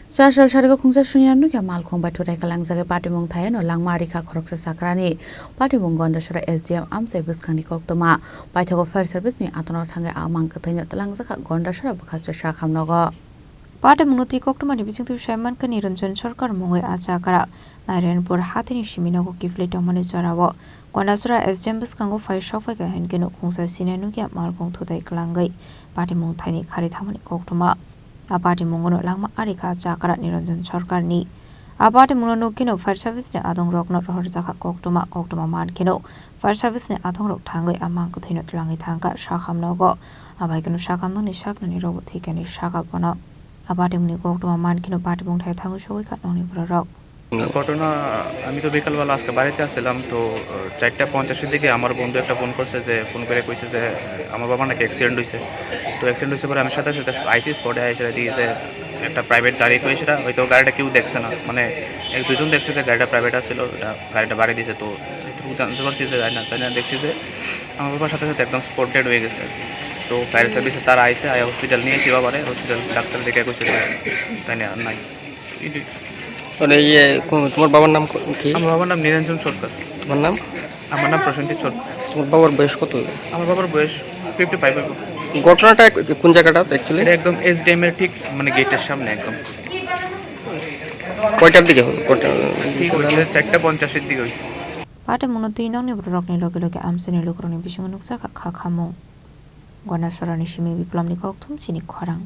Sasal Sharigo Kungsa Sunyanu ya Malkong Baturai Kalangzage Patimung Thayano Langmarika Koroksa Sakrani Patimung Gondashara SDM Amse Buskani Koktoma Baitago Fire Service ni Atono Tanga Amang Katanya Talangzaka Gondashara Bakasta Shakam Nogo Patimung Noti Koktoma Divising to Shaman Kaniranjan Sarkar Mungai Asakara Nairenpur Hatini Shiminogo Kiflito Manisarawo Gondashara SDM Buskango Fire Shofaka and Geno Kungsa Sinanu ya Malkong Tudai Kalangai Patimung Tani Karitamani Koktoma Aparte mungono langma arika chakara Niranjan Sarkar ni aparte mungono kino fire service ne adong rok no rohor jaka koktoma man kino fire service ne adong rok thangai amang ko thino tlangi thangka shakham nogo abai kino shakham no ni shak ni rogo thikani shaka bono aparte muni koktoma man kino party mung thai thangu shoi kha noni rok ঘটনা আমি তো বিকালবেলা আজকে বাড়িতে আসছিলাম তো 4:50 দিকে আমার বন্ধু একটা ফোন করছে যে ফোন করে কইছে যে আমার বাবার নাকি অ্যাক্সিডেন্ট হইছে তো অ্যাক্সিডেন্ট হইছে পরে আমি সাথে সাথে আইসি স্পটে এসে দিয়ে যে একটা প্রাইভেট গাড়ি কইছে হয়তো গাড়িটা কেউ দেখছে না মানে এক দুজন দেখছে যে গাড়িটা প্রাইভেট আসছিল গাড়িটা বাড়ি দিয়েছে তো জানতে পারছি যে না দেখছি যে আমার বাবার সাথে সাথে একদম স্পট ডেড হয়ে গেছে তো ফায়ার সার্ভিসে তারা আইসে হসপিটাল নিয়েছি বাবারে হসপিটাল ডাক্তার দেখে কইছে যে তাই না নাই মানে তোমার বাবার নাম কি? আমার বাবার নাম নিরঞ্জন সরকার। তোমার নাম? আমার নাম প্রসেনজিৎ সরকার। তোমার বাবার বয়স কত? আমার বাবার বয়স 55 হবে। ঘটনাটা কোন জায়গাটা অ্যাকচুয়ালি? এটা একদম এসডিএম এর ঠিক মানে গেটের সামনে একদম। কয়টার দিকে হলো? ঠিক হইছে 4:50 এর দিকে হইছে। Pate muno tinong ni brok ni loge amseni lukroni bisungun nuksa kha khamu Gondashara ni shimi biplom ni koktum sini khorang